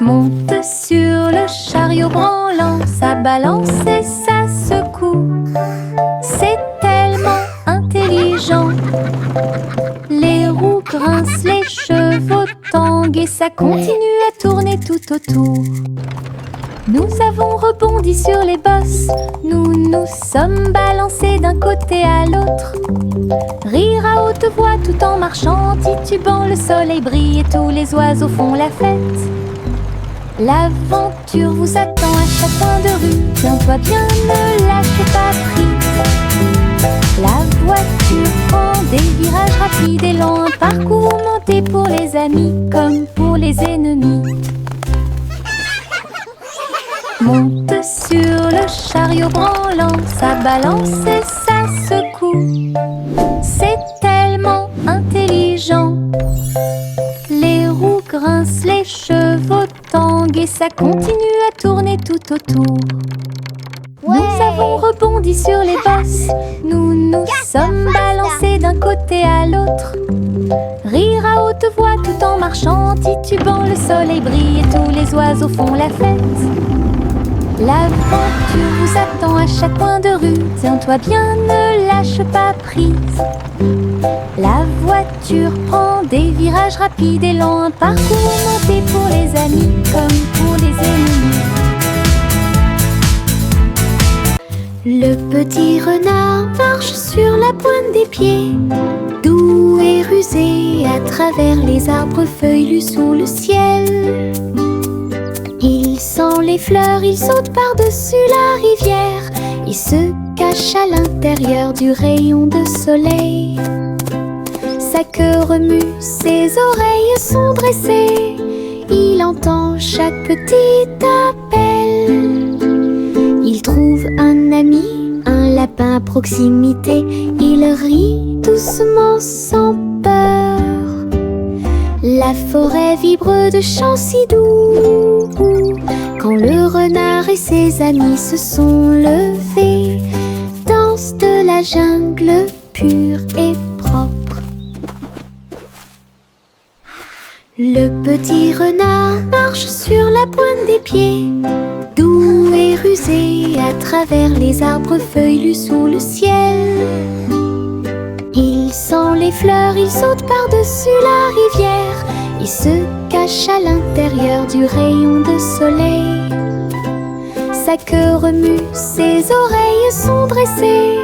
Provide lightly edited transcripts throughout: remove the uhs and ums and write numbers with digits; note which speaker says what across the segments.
Speaker 1: Monte sur le chariot branlant, ça balance et ça secoue. C'est tellement intelligent. Les roues grincent, les chevaux tanguent et ça continue à tourner tout autour. Nous avons rebondi sur les bosses, nous nous sommes balancés d'un côté à l'autre. Rire à haute voix tout en marchant, titubant, le soleil brille et tous les oiseaux font la fête. L'aventure vous attend à chaque coin de rue, tiens-toi bien, ne lâche pas prise. La voiture prend des virages rapides et lents, un parcours monté pour les amis comme pour les ennemis. Monte sur le chariot branlant, ça balance et ça secoue. C'est tellement intelligent. Les roues grincent, les chevaux tanguent et ça continue à tourner tout autour. Nous avons rebondi sur les bosses, nous nous sommes balancés d'un côté à l'autre. Rire à haute voix tout en marchant, titubant, le soleil brille et tous les oiseaux font la fête. L'aventure vous attend à chaque coin de rue, tiens-toi bien, ne lâche pas prise. La voiture prend des virages rapides et lents, un parcours monté pour les amis comme pour les ennemis. Le petit renard marche sur la pointe des pieds, doux et rusé à travers les arbres feuillus sous le ciel. Il sent les fleurs, il saute par-dessus la rivière, il se cache à l'intérieur du rayon de soleil. Sa queue remue, ses oreilles sont dressées, il entend chaque petit appel. Il trouve un ami, un lapin à proximité, il rit doucement sans peur. La forêt vibre de chants si doux, quand le renard et ses amis se sont levés, danse de la jungle pure et propre. Le petit renard marche sur la pointe des pieds, doux et rusé à travers les arbres feuillus sous le ciel. Il sent les fleurs, il saute par-dessus la rivière, il se cache à l'intérieur du rayon de soleil. Sa queue remue, ses oreilles sont dressées,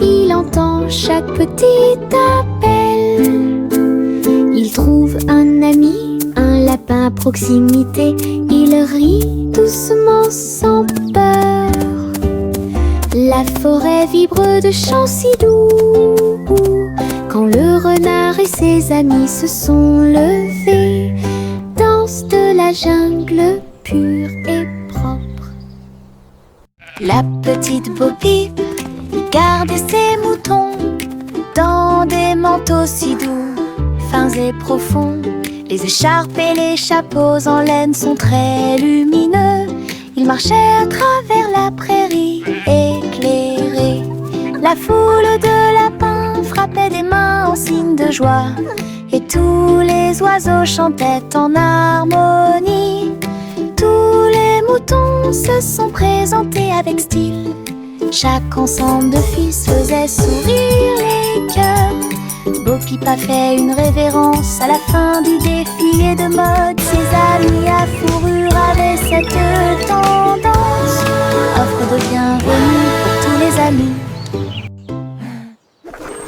Speaker 1: il entend chaque petit appel. Il trouve un ami, un lapin à proximité, il rit doucement sans peur. La forêt vibre de chants si doux, quand le renard et ses amis se sont levés, danse de la jungle pure et propre. La petite Bo Peep gardait ses moutons dans des manteaux si doux, fins et profonds. Les écharpes et les chapeaux en laine sont très lumineux. Ils marchaient à travers la prairie éclairée. La foule de lapins frappait des mains en signe de joie, et tous les oiseaux chantaient en harmonie. Tous les moutons se sont présentés avec style. Chaque ensemble de fils faisait sourire les cœurs. Bo Peep a fait une révérence à la fin du défilé de mode. Ses amis à fourrure avaient cette tendance. Offre de bienvenue pour tous les amis.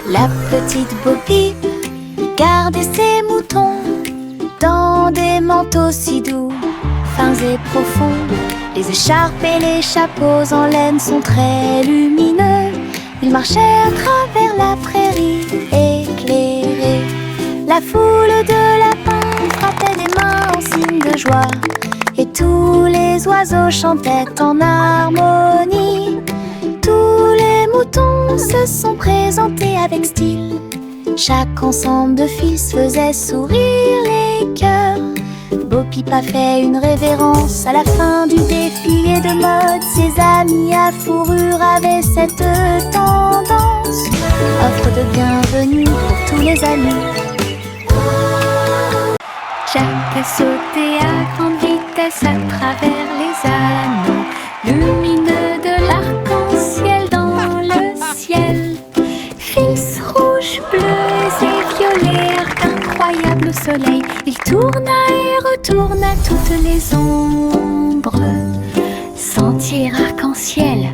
Speaker 1: La petite Bo Peep gardait ses moutons dans des manteaux si doux, fins et profonds. Les écharpes et les chapeaux en laine sont très lumineux. Ils marchaient à travers la prairie éclairée. La foule de lapins frappait des mains en signe de joie, et tous les oiseaux chantaient en harmonie. Tous les moutons se sont présentés avec style. Chaque ensemble de fils faisait sourire les cœurs. Bo Peep a fait une révérence à la fin du défilé de mode. Ses amis à fourrure avaient cette tendance. Offre de bienvenue pour tous les amis. Jack a sauté à grande vitesse vitesse à travers les anneaux lumineux de l'arc-en-ciel dans le ciel. Fils rouges, bleus et violets, arc incroyable au soleil. Il tourna et retourna toutes les ombres. Sentier arc-en-ciel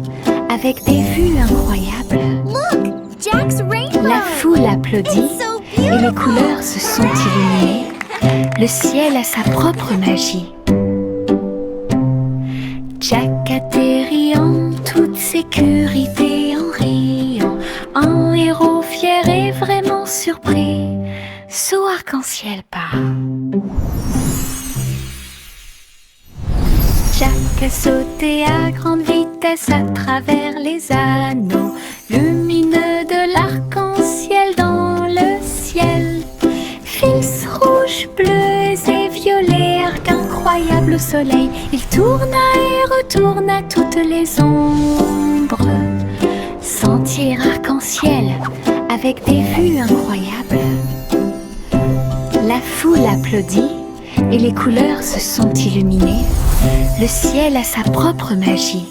Speaker 1: avec des vues incroyables.
Speaker 2: Look, Jack's rainbow.
Speaker 1: La foule applaudit et les couleurs se sont illuminées. Le ciel a sa propre magie. Jack atterrit en toute sécurité en riant. Un héros fier et vraiment surpris. Saut arc-en-ciel part. Jack a sauté à grande vitesse à travers les anneaux lumineux de l'arc-en-ciel dans le ciel. Fils rouges, bleus et violets, arc incroyable au soleil. Il tourna et retourna toutes les ombres. Sentier arc-en-ciel avec des vues incroyables. La foule applaudit et les couleurs se sont illuminées. Le ciel a sa propre magie.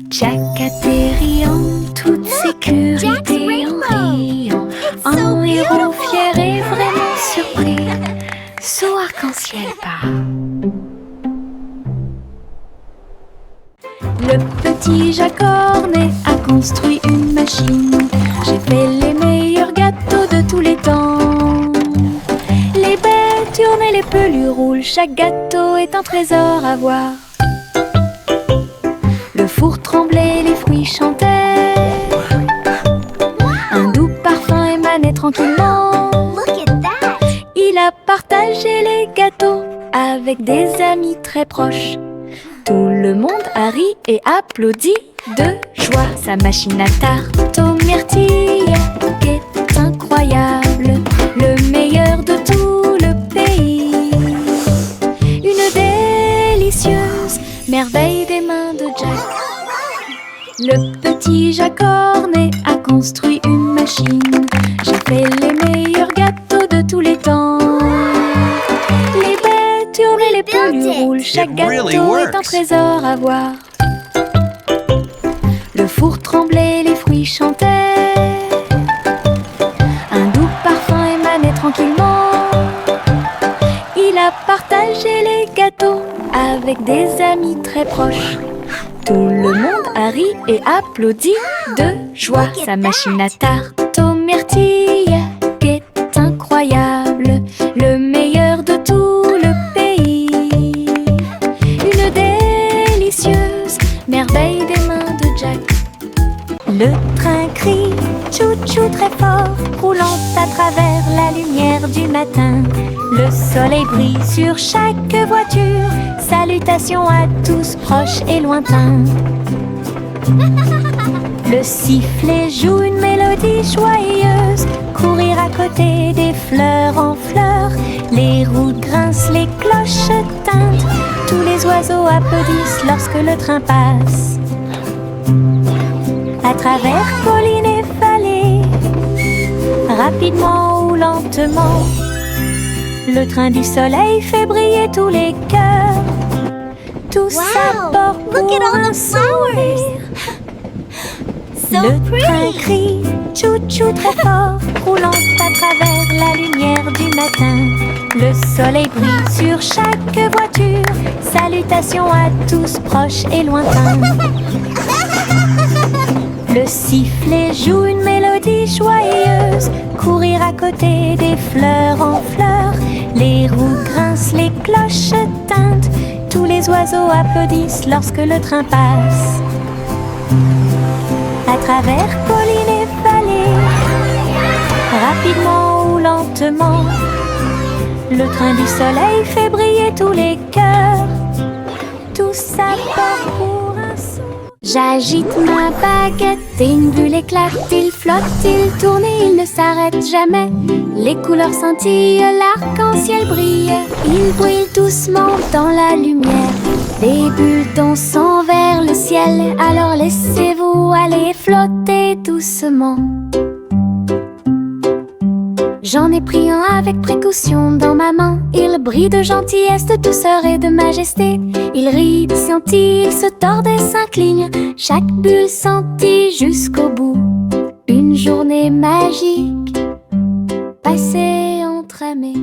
Speaker 1: Jack atterrit en toute sécurité en riant. Un héros fier et vraiment surpris. Saut arc-en-ciel part. Le petit Jack Hornet a construit une machine. J'ai fait les meilleurs gâteaux de tous les temps. Les baies tournent et les pelures roulent. Chaque gâteau est un trésor à voir. Le four tremblait, les fruits chantaient. Un doux parfum émanait tranquillement.
Speaker 2: Look at that.
Speaker 1: Il a partagé les gâteaux avec des amis très proches. Tout le monde a ri et applaudi de joie. Sa machine à tarte aux myrtilles est incroyable, le meilleur de tout le pays. Une délicieuse merveille des mains de Jack. Le petit Jack Hornet a construit une machine. J'ai fait les meilleurs gâteaux de tous les temps. Les baies tournent et les pelures roulent. Chaque gâteau est un trésor à voir. Le four tremblait, les fruits chantaient. Un doux parfum émanait tranquillement. Il a partagé les gâteaux avec des amis très proches. Tout le monde a ri et applaudi de joie. Sa machine à tarte aux myrtilles est incroyable, le meilleur de tout le pays. Une délicieuse merveille des mains de Jack. Le train crie tchou-tchou très fort, roulant à travers la lumière du matin. Le soleil brille sur chaque voiture. Salutations à tous proches et lointains. Le sifflet joue une mélodie joyeuse. Courir à côté des fleurs en fleurs. Les roues grincent, les cloches tintent. Tous les oiseaux applaudissent lorsque le train passe. À travers collines et vallées, rapidement ou lentement, le train du soleil fait briller tous les cœurs. Tout ça porte
Speaker 2: Look at all
Speaker 1: pour un
Speaker 2: the flowers.
Speaker 1: sourire.
Speaker 2: So
Speaker 1: Le train
Speaker 2: pretty.
Speaker 1: crie tchou-tchou très fort, roulant à travers la lumière du matin. Le soleil brille sur chaque voiture. Salutations à tous proches et lointains. Le sifflet joue une mélodie joyeuse. Courir à côté des fleurs en fleurs. Les roues grincent, les cloches tintent. Tous les oiseaux applaudissent lorsque le train passe. À travers collines et vallées, rapidement ou lentement, le train du soleil fait briller tous les cœurs. Tout ça part pour un sourire. J'agite ma baguette et une bulle éclate. Il flotte, il tourne et il ne s'arrête jamais. Les couleurs scintillent, l'arc-en-ciel brille. Il brille doucement dans la lumière. Les bulles dansent vers le ciel. Alors laissez-vous aller flotter doucement. J'en ai pris un avec précaution dans ma main. Il brille de gentillesse, de douceur et de majesté. Il rit, scintille, il se tord et s'incline. Chaque bulle sentit jusqu'au bout. Une journée magique passée entre amis.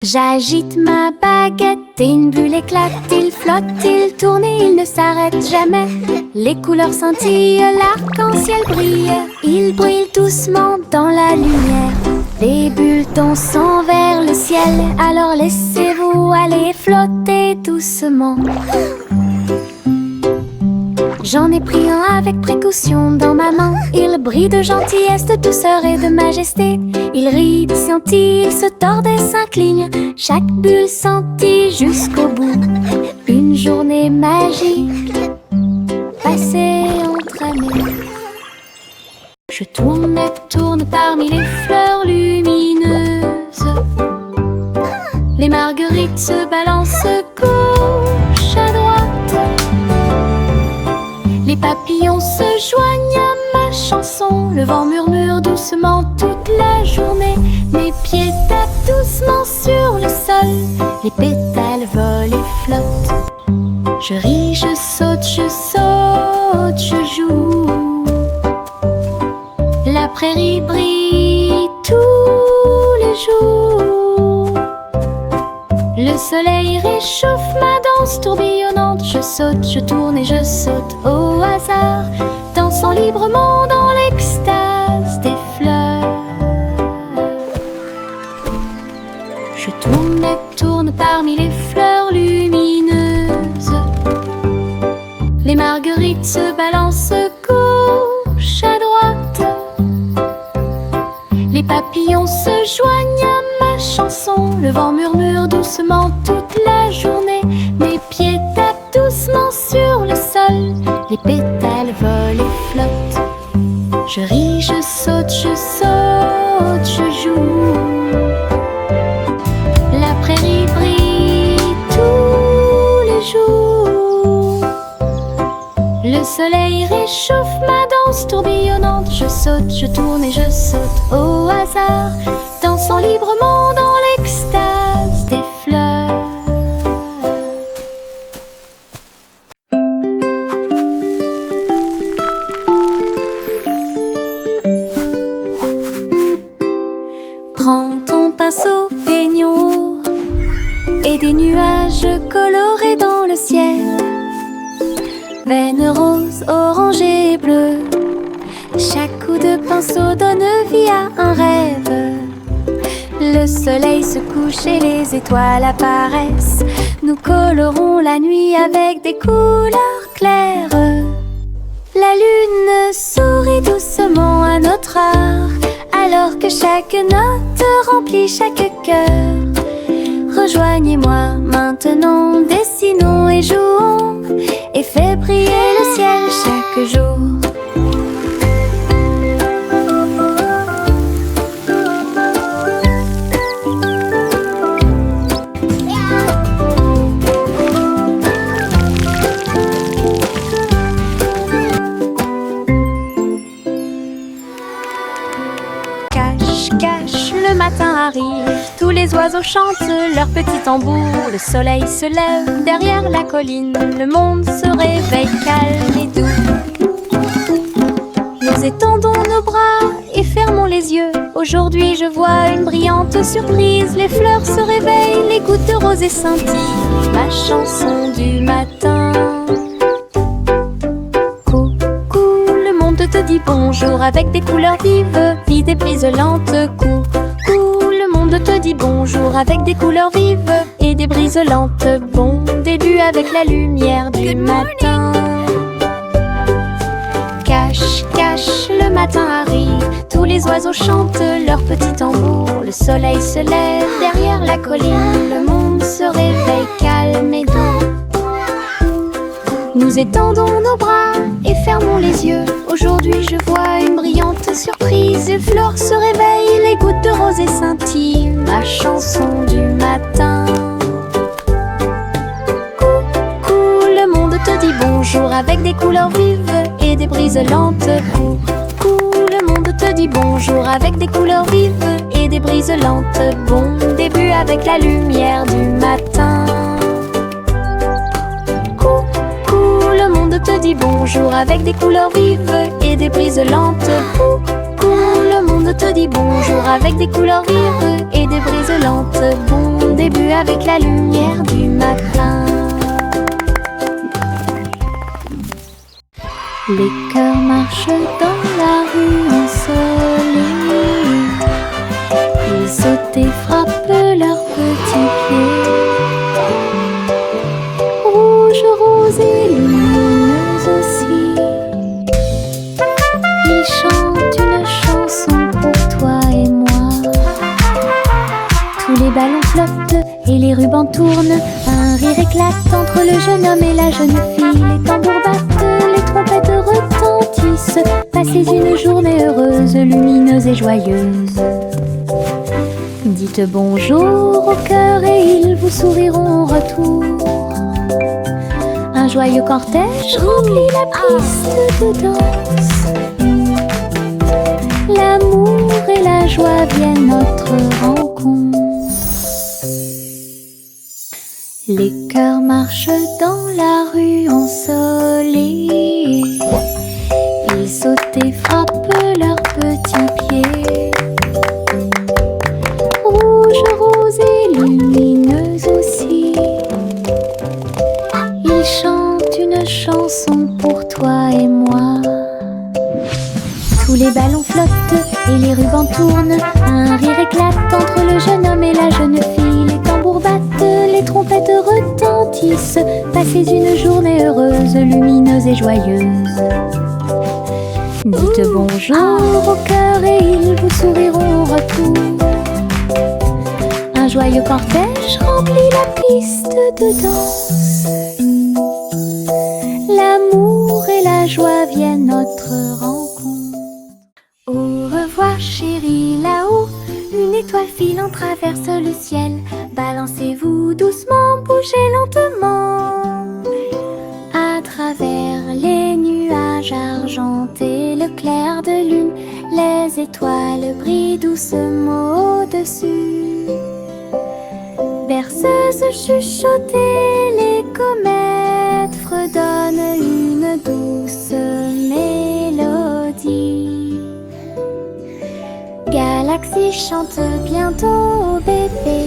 Speaker 1: J'agite ma baguette et une bulle éclate. Il flotte, il tourne et il ne s'arrête jamais. Les couleurs scintillent, l'arc-en-ciel brille. Il brille doucement dans la lumière. Les bulles dansent vers le ciel. Alors laissez-vous aller flotter doucement. J'en ai pris un avec précaution dans ma main. Il brille de gentillesse, de douceur et de majesté. Il rit, scintille, il se tord et s'incline. Chaque bulle sentit jusqu'au bout. Une journée magique passée entre amis. Je tourne et tourne parmi les fleurs lumineuses. Les marguerites se balancent gauche à droite. Les papillons se joignent à ma chanson. Le vent murmure doucement toute la journée. Mes pieds tapent doucement sur le sol. Les pétales volent et flottent. Je ris, je saute, je joue. La prairie brille tous les jours. Le soleil réchauffe ma danse tourbillonnante. Je saute, je tourne et je saute au hasard, dansant librement dans l'extase des fleurs. Je tourne et tourne parmi les fleurs lumineuses. Les marguerites se balancent gauche à droite. Les papillons se joignent à ma chanson. Le vent murmure doucement toute la journée. Mes pieds tapent doucement sur le sol. Les pétales volent et flottent. Je ris, je saute, je joue. La prairie brille tous les jours. Le soleil réchauffe ma danse tourbillonnante. Je saute, je tourne et je saute au hasard, dansant librement dans l'extase des fleurs. Prends ton pinceau, peignons et des nuages colorés dans le ciel. Veines roses, orangées et bleues. Chaque coup de pinceau donne vie à un rêve. Le soleil se couche et les étoiles apparaissent. Nous colorons la nuit avec des couleurs claires. La lune sourit doucement à notre art, alors que chaque note remplit chaque cœur. Rejoignez-moi maintenant, dessinons et jouons, et fais briller le ciel chaque jour. Cache, le matin arrive, tous les oiseaux chantent leur petit tambour. Le soleil se lève derrière la colline, le monde se réveille calme et doux. Nous étendons nos bras et fermons les yeux. Aujourd'hui je vois une brillante surprise. Les fleurs se réveillent, les gouttes de rosée scintillent. Ma chanson du matin. Te dit bonjour avec des couleurs vives, vie des brises lentes. Coucou, le monde te dit bonjour avec des couleurs vives et des brises lentes. Bon début avec la lumière du matin. Cache, le matin arrive, tous les oiseaux chantent leur petit tambour. Le soleil se lève derrière la colline, le monde se réveille calme et doux. Nous étendons nos bras et fermons les yeux. Aujourd'hui je vois une brillante surprise. Les fleurs se réveillent, les gouttes de rosée scintillent. Ma chanson du matin. Coucou, le monde te dit bonjour avec des couleurs vives et des brises lentes. Coucou, le monde te dit bonjour avec des couleurs vives et des brises lentes. Bon début avec la lumière du matin. Coucou, le monde te dit bonjour avec des couleurs vives et des brises lentes. Coucou, le monde te dit bonjour avec des couleurs vives et des brises lentes. Bon début avec la lumière du matin. Les cœurs marchent dans la rue ensoleillée. Ils sautent et frappent leurs petits pieds. Rouge, rose et lumineuse aussi. Ils chantent une chanson pour toi et moi. Tous les ballons flottent et les rubans tournent. Un rire éclate entre le jeune homme et la jeune fille. Les tambours battent, les trompettes retentissent. Passez une journée heureuse, lumineuse et joyeuse. Dites bonjour au cœur et ils vous souriront en retour. Un joyeux cortège remplit la piste de danse. L'amour et la joie viennent notre rencontre. Les cœurs marchent dans la rue ensoleillée. Ils sautent et frappent leurs petits pieds. Rouge, rose et lumineuse aussi. Ils chantent une chanson pour toi et moi. Tous les ballons flottent et les rubans tournent. Un rire éclate entre le jeune homme et la jeune fille. Les tambours battent, les trompettes retentissent. Passez une journée heureuse, lumineuse et joyeuse. Dites bonjour au cœur et ils vous souriront en retour. Un joyeux cortège remplit la piste de danse. L'amour et la joie viennent notre rencontre. Au revoir chérie, là-haut, une étoile filant traverse le ciel. Balancez-vous doucement, bougez lentement. À travers les nuages argentés, le clair de lune, les étoiles brillent doucement au-dessus. Berceuse chuchotée, les comètes fredonnent une douce mélodie. Galaxie chante bientôt au bébé.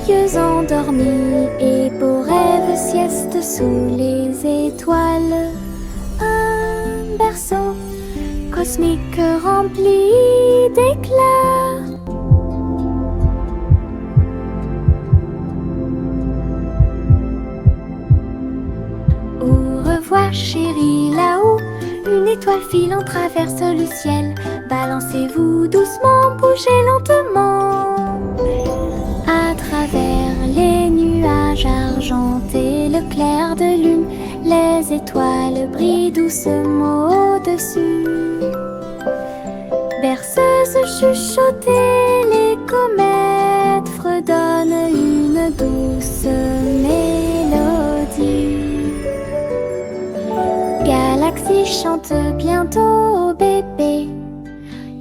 Speaker 1: Yeux endormis et beaux rêves, sieste sous les étoiles. Un berceau cosmique rempli d'éclats. Au revoir chérie, là-haut, une étoile filant traverse le ciel. Balancez-vous doucement, bougez lentement. À travers les nuages argentés, le clair de lune, les étoiles brillent doucement au-dessus. Berceuse chuchotée, les comètes fredonnent une douce mélodie. Galaxie chante bientôt au bébé.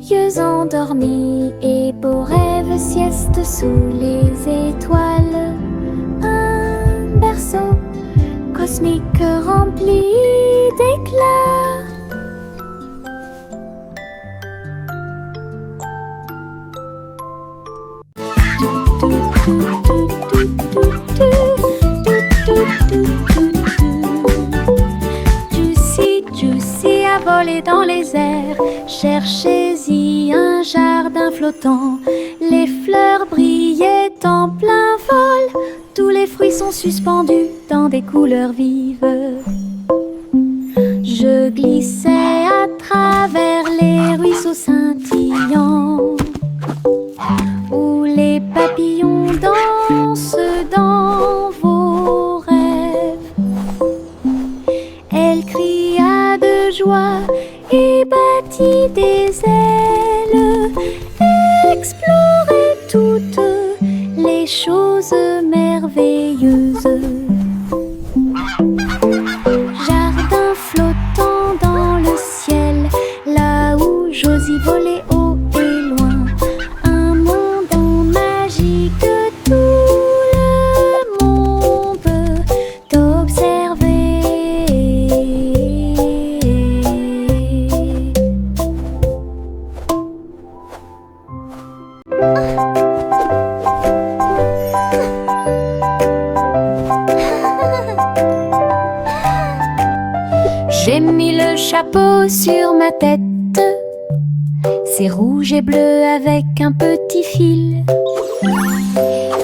Speaker 1: Yeux endormis et beaux rêves, sieste sous les étoiles. Un berceau cosmique rempli d'éclats. Juicy a volé dans les airs. Cherchez-y un jardin flottant. Les fleurs brillaient en plein vol. Tous les fruits sont suspendus dans des couleurs vives. Je glissais à travers les ruisseaux scintillants, où les papillons dansent dans vos rêves. Elle cria de joie et battit des ailes, explorait toutes les choses merveilleuses. Jardin flottant dans le ciel, là où Josie volait haut et loin. Un chapeau sur ma tête. C'est rouge et bleu avec un petit fil.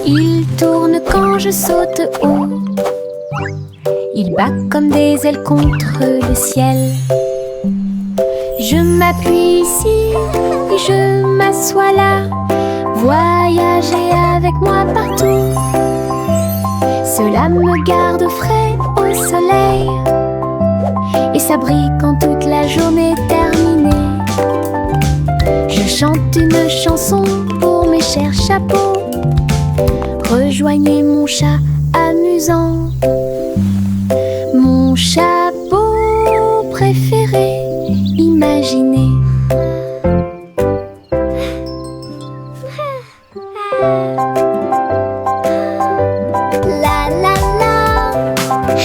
Speaker 1: Il tourne quand je saute haut. Il bat comme des ailes contre le ciel. Je m'appuie ici et je m'assois là. Voyager avec moi partout. Cela me garde frais au soleil et ça brille quand toute la journée est terminée. Je chante une chanson pour mes chers chapeaux. Rejoignez mon chat amusant. Mon chapeau préféré, imaginez.
Speaker 2: La la la,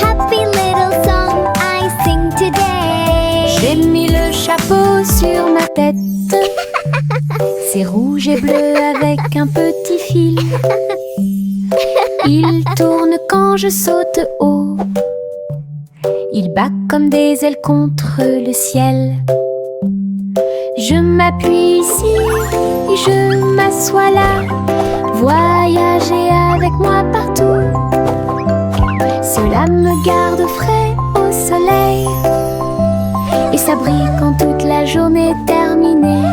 Speaker 2: happy little song I sing today.
Speaker 1: J'ai mis le chapeau sur ma tête. C'est rouge et bleu avec un petit fil. Il tourne quand je saute haut. Il bat comme des ailes contre le ciel. Je m'appuie ici et je m'assois là. Voyager avec moi partout. Cela me garde frais au soleil et ça brille quand toute la journée est terminée.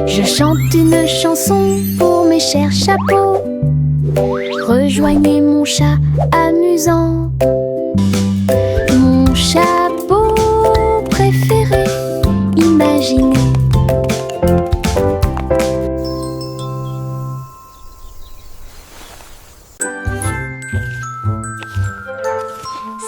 Speaker 1: Je chante une chanson pour mes chers chapeaux. Rejoignez mon chat amusant. Mon chapeau préféré, imaginez.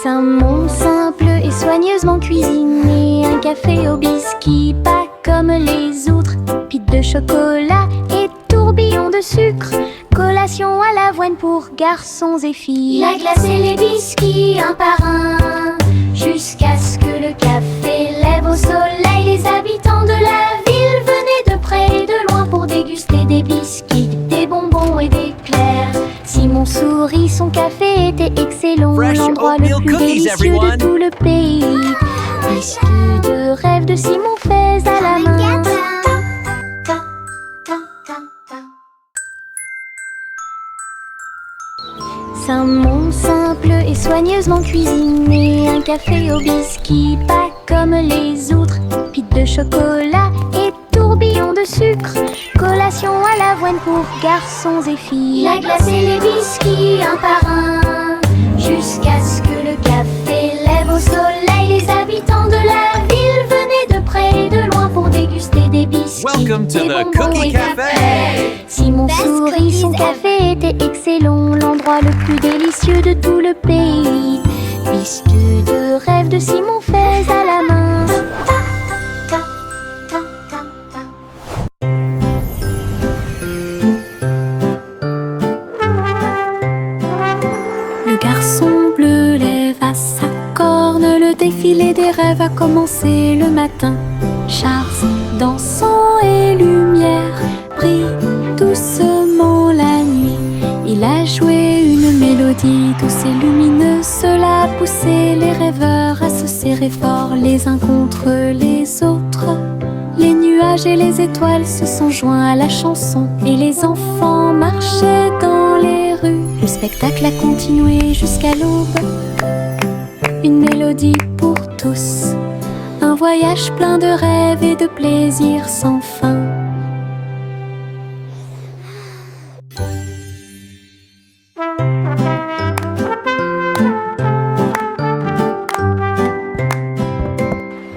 Speaker 1: Saumon simple et soigneusement cuisiné. Un café au biscuit, pas comme les autres. Pite de chocolat et tourbillon de sucre. Collation à l'avoine pour garçons et filles. Il a glacé les biscuits un par un, jusqu'à ce que le café lève au soleil. Les habitants de la ville venaient de près et de loin pour déguster des biscuits, des bonbons et des éclairs. Simon sourit, son café était excellent.
Speaker 3: Fresh
Speaker 1: L'endroit le
Speaker 3: oatmeal
Speaker 1: plus
Speaker 3: cookies,
Speaker 1: délicieux
Speaker 3: everyone.
Speaker 1: de tout le pays. Biscuits de rêve de Simon faits à la main. Saumon simple et soigneusement cuisiné. Un café au biscuit, pas comme les autres. Pite de chocolat et tourbillon de sucre. Collation à l'avoine pour garçons et filles. Il a glacé les biscuits un par un, jusqu'à ce que le café lève au soleil. Les habitants de la ville venaient de près et de loin pour déguster des biscuits,
Speaker 3: Welcome to
Speaker 1: des
Speaker 3: the
Speaker 1: bonbons
Speaker 3: Cookie
Speaker 1: et
Speaker 3: Cafe.
Speaker 1: Simon
Speaker 2: Best
Speaker 1: sourit,
Speaker 2: cookies
Speaker 1: son
Speaker 2: ever.
Speaker 1: café était excellent. L'endroit le plus délicieux de tout le pays. Biscuits de rêve de Simon faits à la main. Le garçon bleu lève à sa corne. Le défilé des rêves a commencé le matin. Charles, dansant et lumière, brille doucement la nuit. Il a joué une mélodie douce et lumineuse. Cela a poussé les rêveurs à se serrer fort les uns contre les autres. Les nuages et les étoiles se sont joints à la chanson et les enfants marchaient dans les rues. Le spectacle a continué jusqu'à l'aube. Une mélodie pour tous. Un voyage plein de rêves et de plaisirs sans fin.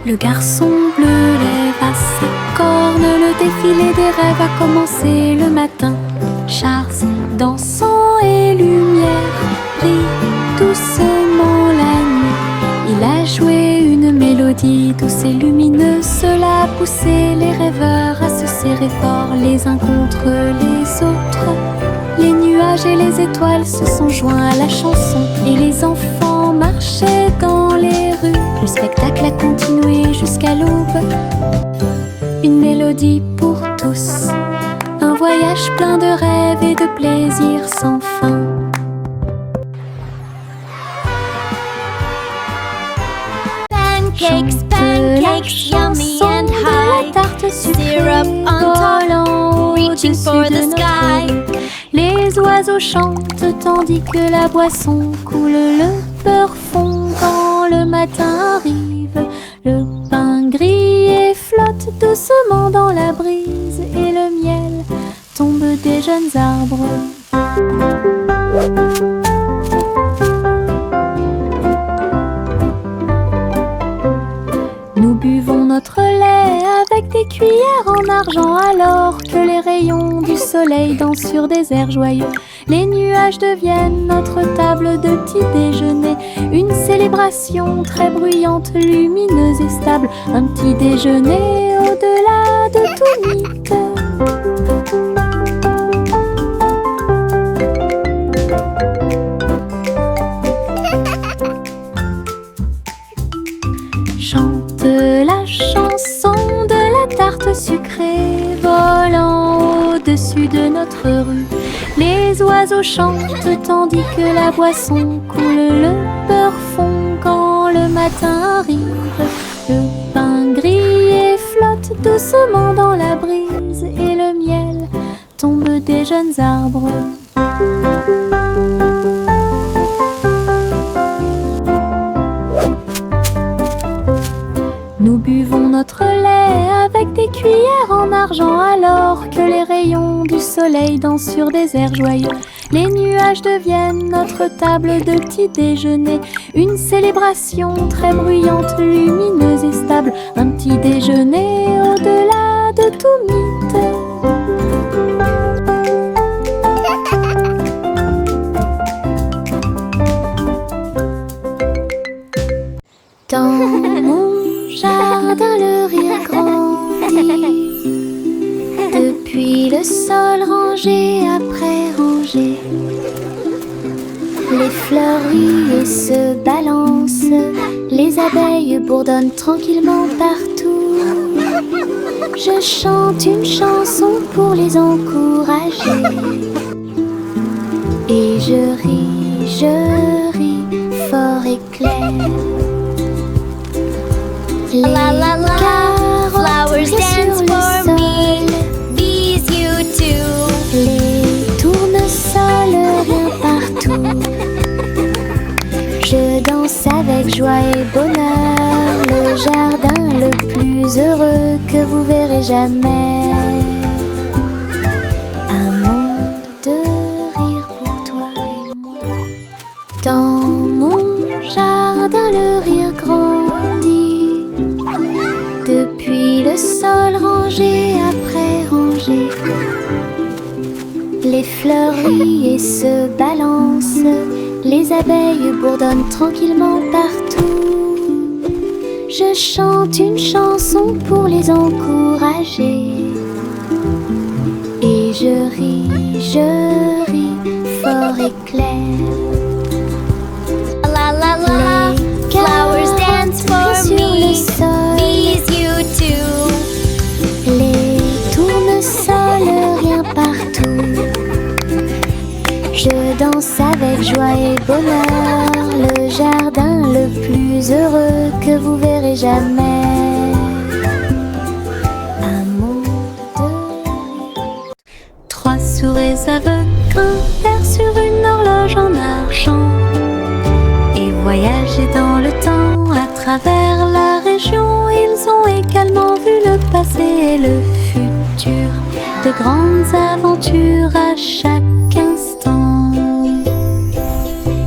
Speaker 1: Le garçon bleu lève à sa corne. Le défilé des rêves a commencé le matin. Charles, dansant et lumière, brille doucement la nuit. Il a joué une mélodie douce et lumineuse. Cela a poussé les rêveurs à se serrer fort les uns contre les autres. Les nuages et les étoiles se sont joints à la chanson et les enfants marchaient dans les rues. Le spectacle a continué jusqu'à l'aube. Une mélodie pour tous. Un voyage plein de rêves et de plaisirs sans fin.
Speaker 2: Pancakes,
Speaker 1: Chante oiseaux chantent tandis que la boisson coule. Le beurre fond quand le matin arrive. Le pain grillé flotte doucement dans la brise et le miel tombe des jeunes arbres. Nous buvons notre lait avec des cuillères en argent alors que les rayons du soleil dansent sur des airs joyeux. Les nuages deviennent notre table de petit déjeuner, une célébration très bruyante, lumineuse et stable, un petit déjeuner au-delà de tout mythe. Chante la chanson de la tarte sucrée volant au-dessus de notre rue. Les oiseaux chantent tandis que la boisson coule. Le beurre fond quand le matin arrive. Le pain grillé flotte doucement dans la brise et le miel tombe des jeunes arbres. Nous buvons notre lait avec des cuillères en argent alors que les rayons du soleil dansent sur des airs joyeux. Les nuages deviennent notre table de petit déjeuner, une célébration très bruyante, lumineuse et stable, un petit déjeuner au-delà de tout mythe. Dans mon jardin, le rire grandit. Depuis le sol rangé après rangé, les fleurs rient et se balancent. Les abeilles bourdonnent tranquillement partout. Je chante une chanson pour les encourager. Et je ris fort et clair. Les
Speaker 2: Flowers dance for me, bees you too.
Speaker 1: Les tournesols rien partout. Je danse avec joie et bonheur, le jardin le plus heureux que vous verrez jamais. Un monde de rire pour toi et moi. Dans mon jardin, le rire grandit. Depuis le sol rangé après rangé, les fleurs rient et se balancent. Les abeilles bourdonnent tranquillement partout. Je chante une chanson pour les encourager. Et je ris fort et clair.
Speaker 2: La la la, flowers dance for me, bees you too.
Speaker 1: Les tournesols rien partout. Je danse avec joie et bonheur, le jardin le plus heureux que vous verrez jamais. Un monde de rire. Trois souris aveugles grimpèrent sur une horloge en argent et voyageaient dans le temps à travers la région. Ils ont également vu le passé et le futur, de grandes aventures à chaque instant.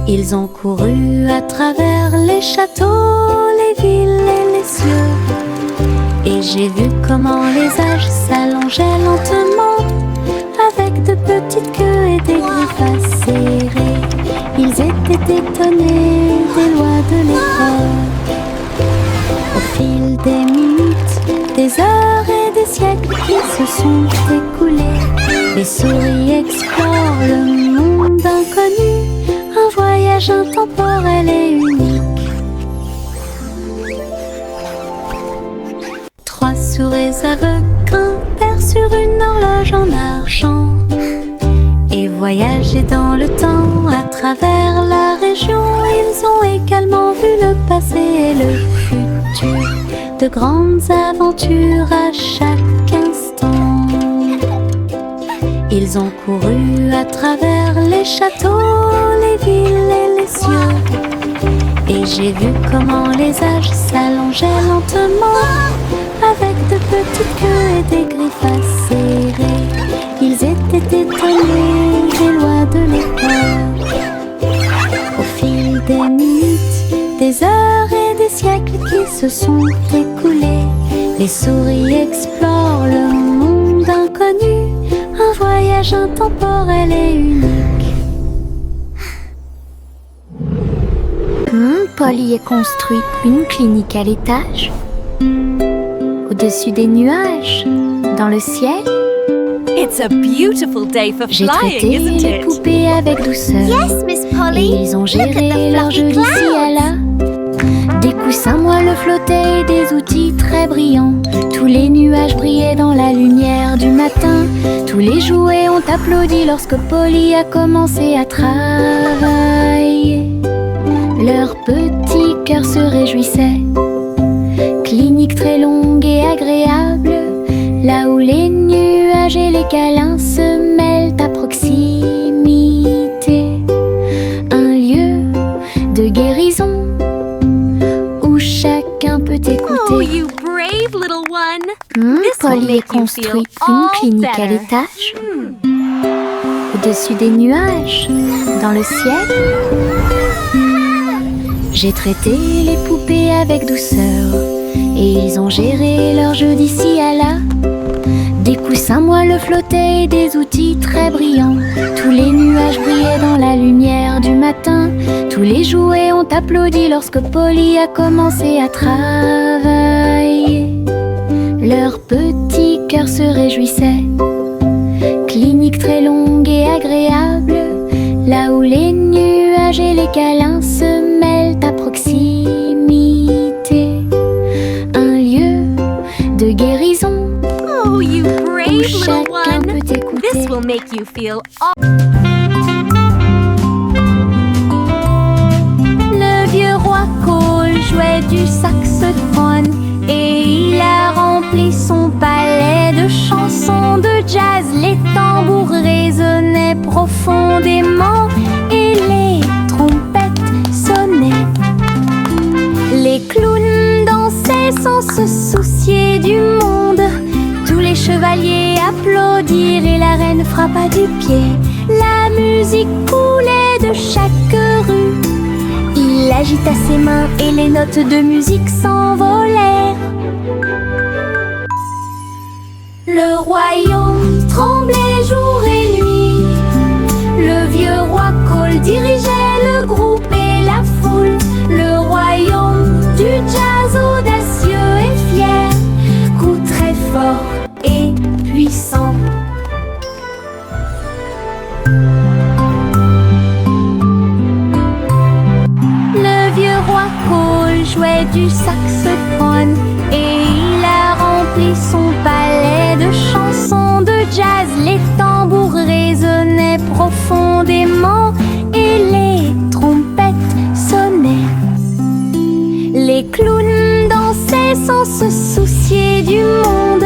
Speaker 1: Ils ont couru à travers les châteaux, les villes et les cieux. Et j'ai vu comment les âges s'allongeaient lentement, avec de petites queues et des griffes acérées. Ils étaient étonnés des lois de l'époque. Au fil des minutes, des heures et des siècles qui se sont écoulés, les souris explorent le monde inconnu, un voyage intemporel et unique. Trois souris aveugles grimpèrent sur une horloge en argent et voyageaient dans le temps à travers la région. Ils ont également vu le passé et le futur, de grandes aventures à chaque instant. Ils ont couru à travers les châteaux, les villes et les cieux. Et j'ai vu comment les âges s'allongeaient lentement, avec de petites queues et des griffes acérées. Ils étaient étonnés des lois de l'époque. Au fil des minutes, des heures et des siècles qui se sont écoulés, les souris explorent le monde inconnu, un voyage intemporel et unique. Polly a construit une clinique à l'étage, au-dessus des nuages, dans le ciel.
Speaker 3: It's a beautiful day for
Speaker 1: J'ai
Speaker 3: flying,
Speaker 1: traité
Speaker 3: isn't
Speaker 1: les
Speaker 3: it?
Speaker 1: poupées avec douceur.
Speaker 2: Yes, Miss
Speaker 1: Et
Speaker 2: Polly.
Speaker 1: ils ont
Speaker 2: Look at
Speaker 1: géré
Speaker 2: the
Speaker 1: leur jeu
Speaker 2: fluffy
Speaker 1: d'ici à
Speaker 2: clouds.
Speaker 1: là. Des coussins moelleux flottaient et des outils très brillants. Tous les nuages brillaient dans la lumière du matin. Tous les jouets ont applaudi lorsque Polly a commencé à travailler. Leur petit cœur se réjouissait. Clinique très longue et agréable, là où les nuages et les câlins se mêlent à proximité. Un lieu de guérison où chacun peut écouter.
Speaker 3: Oh, you brave little one. This will
Speaker 1: Polly a
Speaker 3: make you
Speaker 1: construit
Speaker 3: feel
Speaker 1: une
Speaker 3: all
Speaker 1: clinique à
Speaker 3: better.
Speaker 1: l'étage, au-dessus des nuages, dans le ciel. J'ai traité les poupées avec douceur, et ils ont géré leur jeu d'ici à là. Des coussins moelleux flottaient et des outils très brillants. Tous les nuages brillaient dans la lumière du matin. Tous les jouets ont applaudi lorsque Polly a commencé à travailler. Leur petit cœur se réjouissait. Clinique très longue et agréable, là où les nuages et les câlins se mêlent à proximité. Un lieu de guérison
Speaker 3: Oh, you
Speaker 1: où
Speaker 3: brave little
Speaker 1: chacun
Speaker 3: one.
Speaker 1: peut écouter.
Speaker 3: This will make you feel all...
Speaker 1: Le vieux roi Cole jouait du saxophone et il a rempli son palais de chansons de jazz. Les tambours résonnaient profondément et les trompettes sonnaient. Les clowns dansaient sans se soucier du monde. Tous les chevaliers applaudirent et la reine frappa du pied. La musique coulait de chaque rue. Il agita ses mains et les notes de musique s'envolèrent. Le royaume tremblait jour et nuit. Le vieux roi Cole dirigeait le groupe et la foule. Le royaume du jazz audacieux et fier, coup très fort et puissant. Le vieux roi Cole jouait du saxophone et il a rempli son palais de chansons de jazz. Les tambours résonnaient profondément et les trompettes sonnaient. Les clowns dansaient sans se soucier du monde.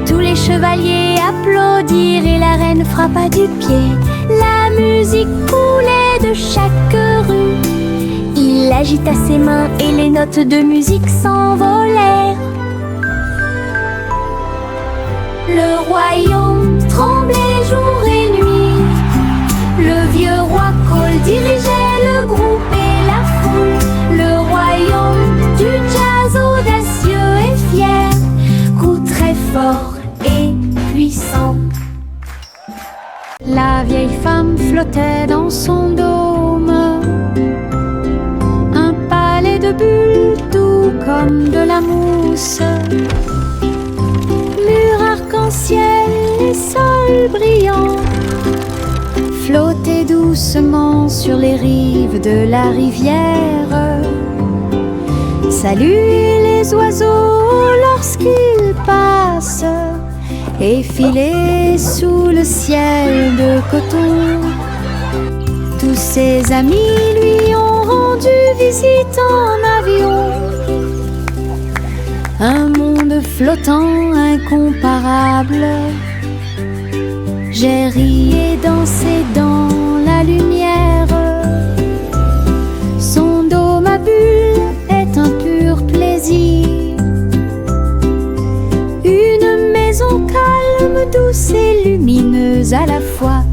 Speaker 1: Tous les chevaliers applaudirent et la reine frappa du pied. La musique coulait de chaque rue. Il agita ses mains et les notes de musique s'envolèrent. Le royaume tremblait jour et nuit. Le vieux roi Cole dirigeait le groupe et la foule. Le royaume du jazz audacieux et fier, coup très fort et puissant. La vieille femme flottait dans son dôme, un palais de bulles doux comme de la mousse. Mur arc-en-ciel et sol brillant, flotter doucement sur les rives de la rivière. Saluer les oiseaux lorsqu'ils passent et filer sous le ciel de coton. Tous ses amis lui ont rendu visite en avion. Un monde flottant incomparable. J'ai ri et dansé dans la lumière. Son dos, ma bulle, est un pur plaisir. Une maison calme, douce et lumineuse à la fois.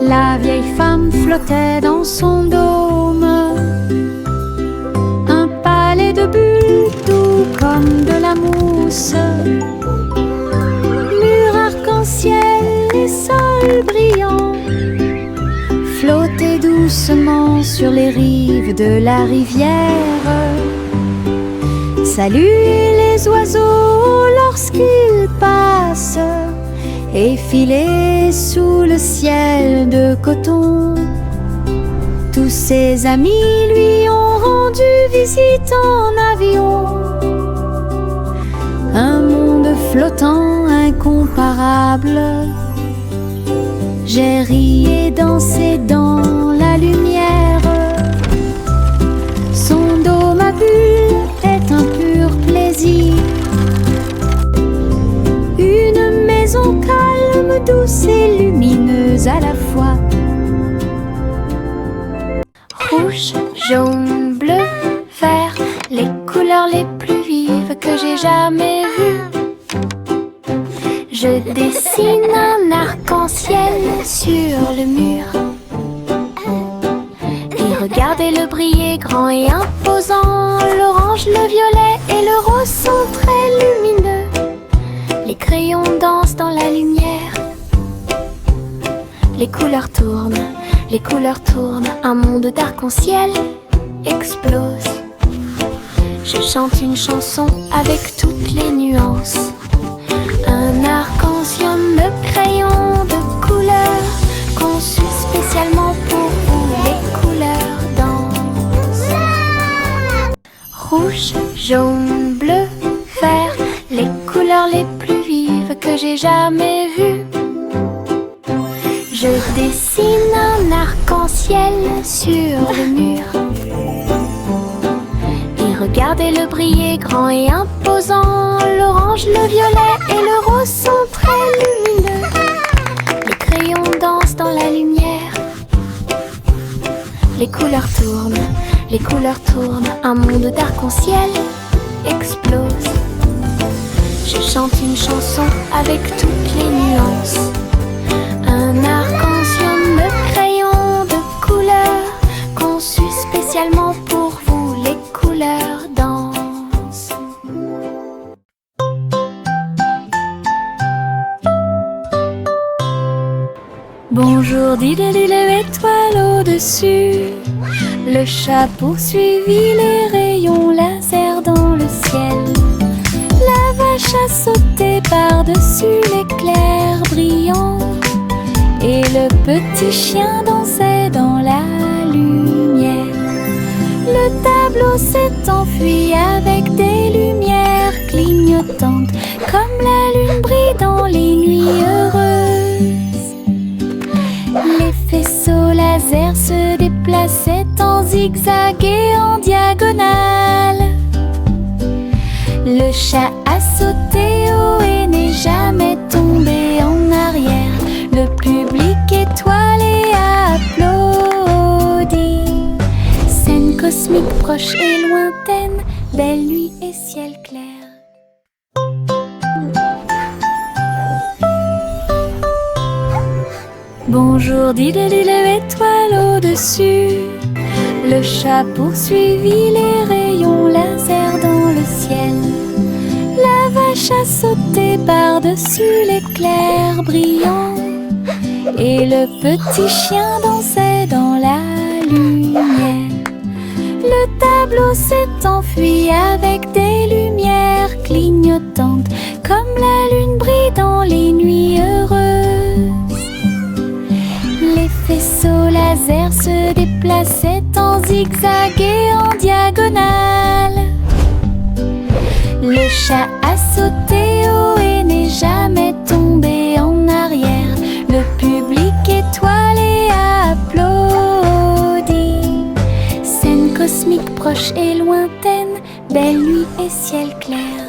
Speaker 1: La vieille femme flottait dans son dôme, un palais de bulles doux comme de la mousse, mur arc-en-ciel et sol brillant, flottaient doucement sur les rives de la rivière. Saluez les oiseaux lorsqu'ils passent, effilés sous le ciel de coton. Tous ses amis lui ont rendu visite en avion. Un monde flottant incomparable. J'ai ri et dansé dans la lumière. Son dos, ma bulle, est un pur plaisir. Une maison calme, douce et lumineuse à la fois.
Speaker 2: Rouge, jaune, bleu, vert, les couleurs les plus vives que j'ai jamais vues. Je dessine un arc-en-ciel sur le mur. Et regardez-le briller grand et imposant. L'orange, le violet et le rose sont très lumineux. Les crayons dansent dans la lumière. Les couleurs tournent, un monde d'arc-en-ciel explose. Je chante une chanson avec toutes les nuances. Un arc-en-ciel de crayons de couleurs, conçu spécialement pour vous. Les couleurs dansent. Rouge, jaune, bleu, vert, les couleurs les plus vives que j'ai jamais vues. Je dessine un arc-en-ciel sur le mur. Et regardez-le briller grand et imposant. L'orange, le violet et le rose sont très lumineux. Les crayons dansent dans la lumière. Les couleurs tournent, un monde d'arc-en-ciel explose. Je chante une chanson avec toutes les nuances. Un arc-en-ciel de crayons de couleurs, conçu spécialement pour vous. Les couleurs dansent.
Speaker 1: Bonjour, dit-le étoile au-dessus. Le chat poursuivit les rayons laser dans le ciel. La vache a sauté par-dessus l'éclair brillant. Et le petit chien dansait dans la lumière. Le tableau s'est enfui avec des lumières clignotantes, comme la lune brille dans les nuits heureuses. Les faisceaux laser se déplaçaient en zigzag et en diagonale. Le chat a sauté haut et n'est jamais tombé en arrière. Le public étoilé a applaudi. Scène cosmique proche et lointaine, belle nuit et ciel clair. Bonjour, dit-le étoile au-dessus. Le chat poursuivit les rayons laser dans le ciel. La vache a sauté par-dessus l'éclair brillant. Et le petit chien dansait dans la lumière. Le tableau s'est enfui avec des lumières clignotantes, comme la lune brille dans les nuits heureuses. Les faisceaux laser se déplaçaient en zigzag et en diagonale. Le chat a sauté haut et n'est jamais tombé en arrière. Le public étoilé a applaudi. Scène cosmique proche et lointaine, belle nuit et ciel clair.